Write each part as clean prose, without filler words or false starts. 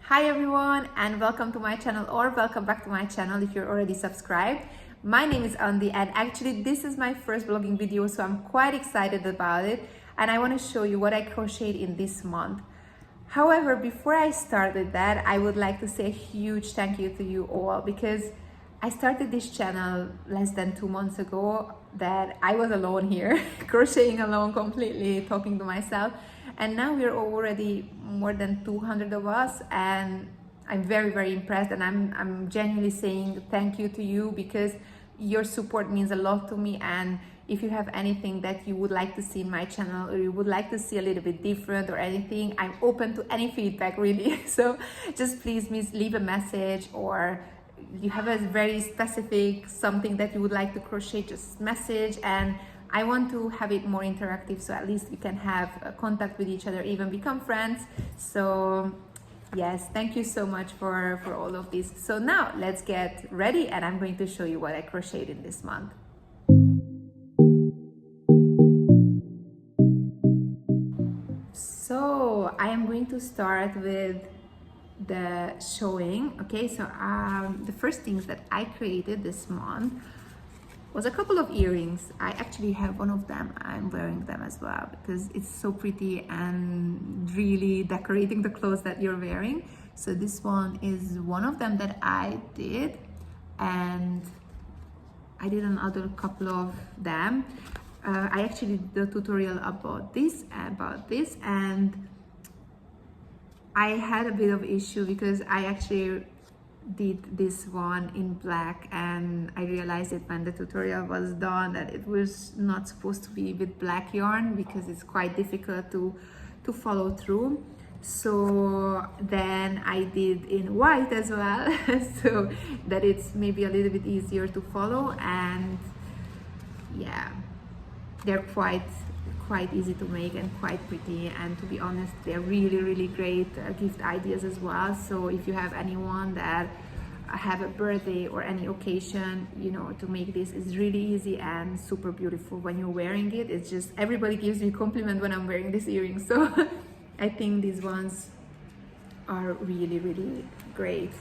Hi everyone, and welcome to my channel, or welcome back to my channel if you're already subscribed. My name is Andi, and actually this is my first vlogging video, so I'm quite excited about it, and I want to show you what I crocheted in this month. However, before I start with that, I would like to say a huge thank you to you all, because I started this channel less than 2 months ago, that I was alone here, crocheting alone completely, talking to myself. And now we're already more than 200 of us, and I'm very impressed, and I'm genuinely saying thank you to you, because your support means a lot to me. And if you have anything that you would like to see in my channel, or you would like to see a little bit different or anything, I'm open to any feedback really. So just please leave a message, or you have a very specific something that you would like to crochet, just message. And I want to have it more interactive, so at least we can have contact with each other, even become friends. So yes, thank you so much for all of this. So now let's get ready, and I'm going to show you what I crocheted in this month. So I am going to start with the showing. Okay, so the first things that I created this month was a couple of earrings. I actually have one of them. I'm wearing them as well because it's so pretty and really decorating the clothes that you're wearing. So this one is one of them that I did, and I did another couple of them. I actually did a tutorial about this, and I had a bit of issue because I actually did this one in black, and I realized it when the tutorial was done that it was not supposed to be with black yarn, because it's quite difficult to follow through. So then I did in white as well so that it's maybe a little bit easier to follow. And yeah, they're quite easy to make and quite pretty, and to be honest, they're really great gift ideas as well. So if you have anyone that have a birthday or any occasion, you know, to make this is really easy and super beautiful when you're wearing it. It's just, everybody gives me a compliment when I'm wearing these earrings, so I think these ones are really great.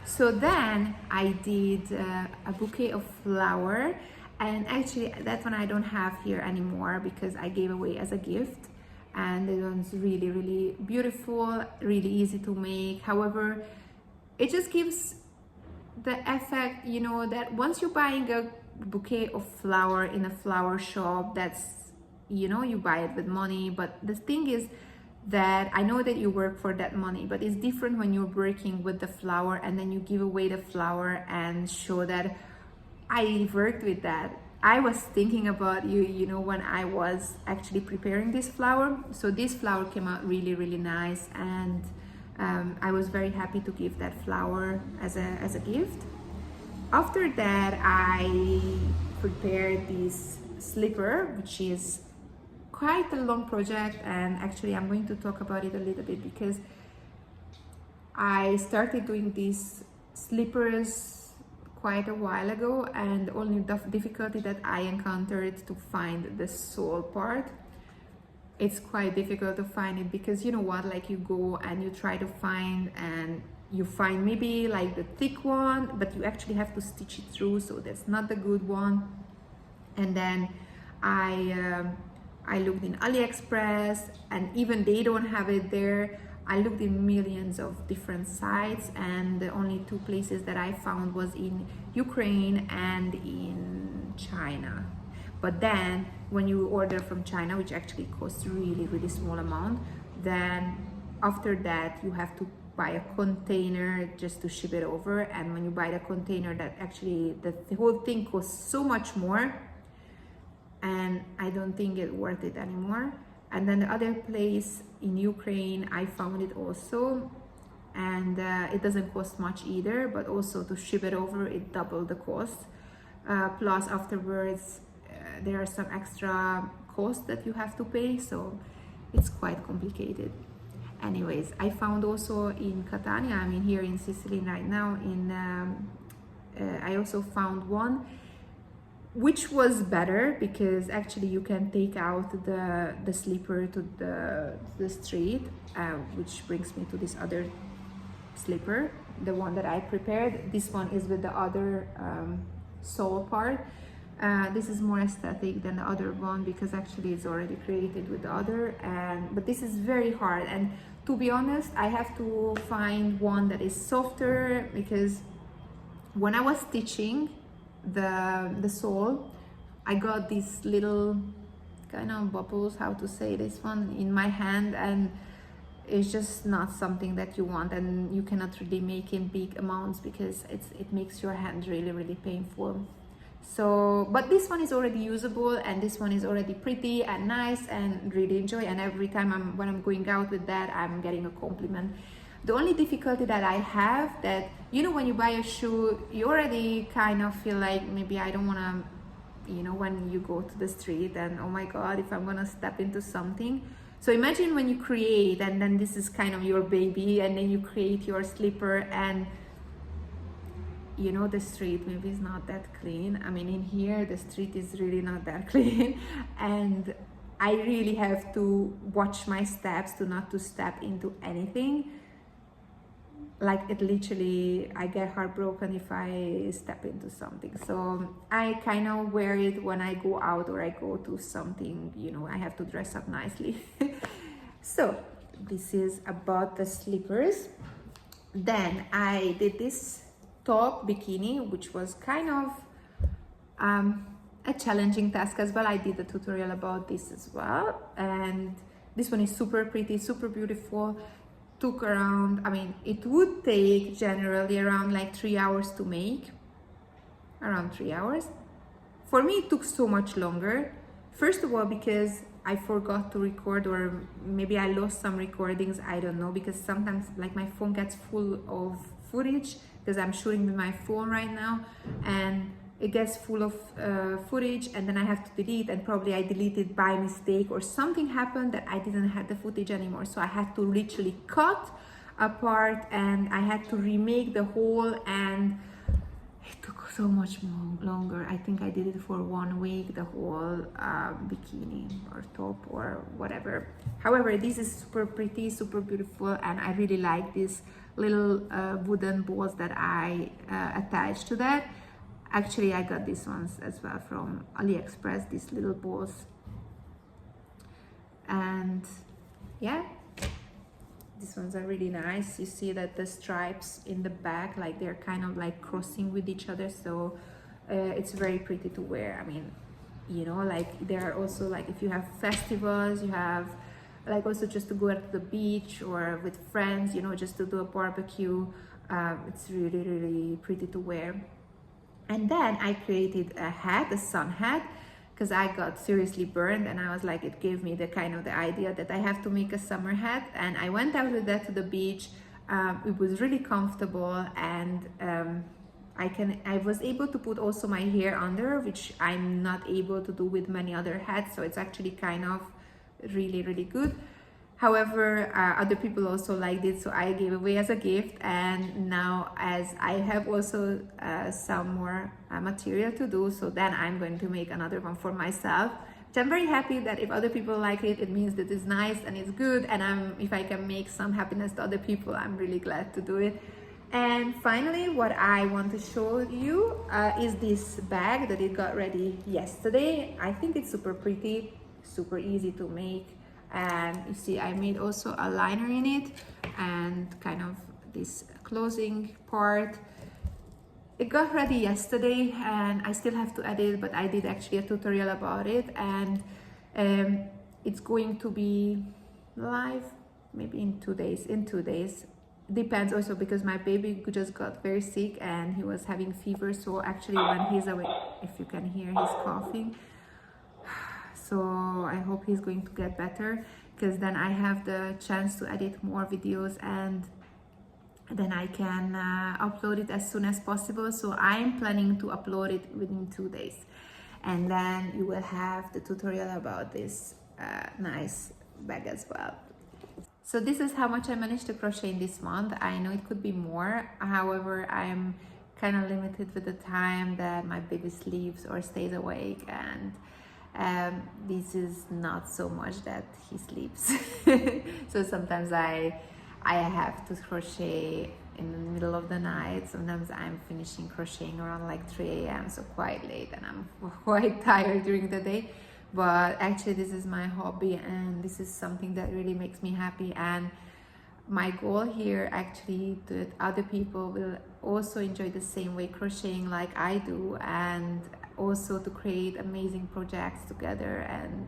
So then I did a bouquet of flower. And actually that one I don't have here anymore because I gave away as a gift, and it was really beautiful, really easy to make. However, it just gives the effect, you know, that once you're buying a bouquet of flower in a flower shop, that's, you know, you buy it with money. But the thing is that I know that you work for that money, but it's different when you're working with the flower and then you give away the flower and show that I worked with that. I was thinking about you, you know, when I was actually preparing this flower. So this flower came out really nice, and I was very happy to give that flower as a gift. After that, I prepared this slipper, which is quite a long project, and actually I'm going to talk about it a little bit because I started doing these slippers quite a while ago, and the only difficulty that I encountered to find the sole part. It's quite difficult to find it because, you know what, like you go and you try to find, and you find maybe like the thick one, but you actually have to stitch it through, so that's not the good one. And then I looked in AliExpress, and even they don't have it there. I looked in millions of different sites, and the only 2 places that I found was in Ukraine and in China. But then when you order from China, which actually costs really small amount, then after that you have to buy a container just to ship it over. And when you buy the container, that actually the whole thing costs so much more, and I don't think it's worth it anymore. And then the other place in Ukraine, I found it also, and it doesn't cost much either, but also to ship it over, it doubled the cost. Plus afterwards, there are some extra costs that you have to pay, so it's quite complicated. Anyways, I found also in Catania, I'm in here in Sicily right now, I also found one which was better, because actually you can take out the slipper to the street, which brings me to this other slipper, the one that I prepared. This one is with the other sole part. This is more aesthetic than the other one because actually it's already created with the other, but this is very hard, and to be honest I have to find one that is softer, because when I was stitching the sole I got these little kind of bubbles, how to say this one, in my hand, and it's just not something that you want, and you cannot really make in big amounts because it makes your hand really painful. So, but this one is already usable, and this one is already pretty and nice and really enjoy, and every time when I'm going out with that, I'm getting a compliment. The only difficulty that I have, that you know, when you buy a shoe you already kind of feel like maybe I don't want to, you know, when you go to the street and oh my god, if I'm gonna step into something. So imagine when you create, and then this is kind of your baby, and then you create your slipper, and you know, the street maybe is not that clean. I mean, in here the street is really not that clean, and I really have to watch my steps to not to step into anything. Like, it literally, I get heartbroken if I step into something. So I kind of wear it when I go out or I go to something, you know, I have to dress up nicely. So this is about the slippers. Then I did this top bikini, which was kind of a challenging task as well. I did a tutorial about this as well, and this one is super pretty, super beautiful. Took around, I mean, it would take generally around like 3 hours to make, around 3 hours. For me it took so much longer, first of all because I forgot to record, or maybe I lost some recordings, I don't know, because sometimes like my phone gets full of footage, because I'm shooting with my phone right now, and it gets full of footage, and then I have to delete, and probably I deleted by mistake or something happened that I didn't have the footage anymore. So I had to literally cut apart, and I had to remake the whole, and it took so much longer. I think I did it for 1 week, the whole bikini or top or whatever. However, this is super pretty, super beautiful, and I really like these little wooden balls that I attached to that. Actually, I got these ones as well from AliExpress, these little balls. And yeah, these ones are really nice. You see that the stripes in the back, like they're kind of like crossing with each other. So it's very pretty to wear. I mean, you know, like there are also, like if you have festivals, you have like also just to go to the beach or with friends, you know, just to do a barbecue. It's really pretty to wear. And then I created a hat, a sun hat, because I got seriously burned, and I was like, it gave me the kind of the idea that I have to make a summer hat. And I went out with that to the beach. It was really comfortable, and I was able to put also my hair under, which I'm not able to do with many other hats. So it's actually kind of really good. However, other people also liked it, so I gave away as a gift. And now, as I have also some more material to do, so then I'm going to make another one for myself, which I'm very happy that if other people like it, it means that it's nice and it's good, and if I can make some happiness to other people, I'm really glad to do it. And finally, what I want to show you is this bag that it got ready yesterday. I think it's super pretty, super easy to make. And you see, I made also a liner in it and kind of this closing part. It got ready yesterday, and I still have to edit, but I did actually a tutorial about it, and it's going to be live maybe in 2 days. Depends also because my baby just got very sick and he was having fever. So actually when he's away, if you can hear, he's coughing. So I hope he's going to get better, because then I have the chance to edit more videos, and then I can upload it as soon as possible. So I'm planning to upload it within 2 days, and then you will have the tutorial about this nice bag as well. So this is how much I managed to crochet in this month. I know it could be more, however I'm kind of limited with the time that my baby sleeps or stays awake, and this is not so much that he sleeps. So sometimes I I have to crochet in the middle of the night. Sometimes I'm finishing crocheting around like 3 a.m. so quite late, and I'm quite tired during the day. But actually this is my hobby, and this is something that really makes me happy. And my goal here actually that other people will also enjoy the same way crocheting like I do, and also to create amazing projects together and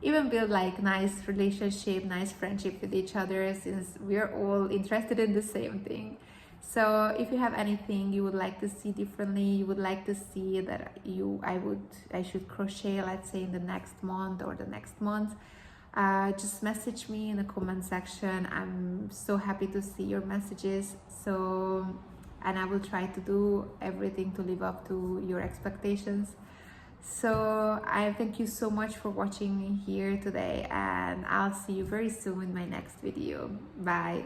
even build like nice relationship, nice friendship with each other, since we're all interested in the same thing. So if you have anything you would like to see differently, you would like to see that I should crochet, let's say in the next month or the next month, just message me in the comment section. I'm so happy to see your messages. And I will try to do everything to live up to your expectations. So I thank you so much for watching me here today, and I'll see you very soon in my next video. Bye.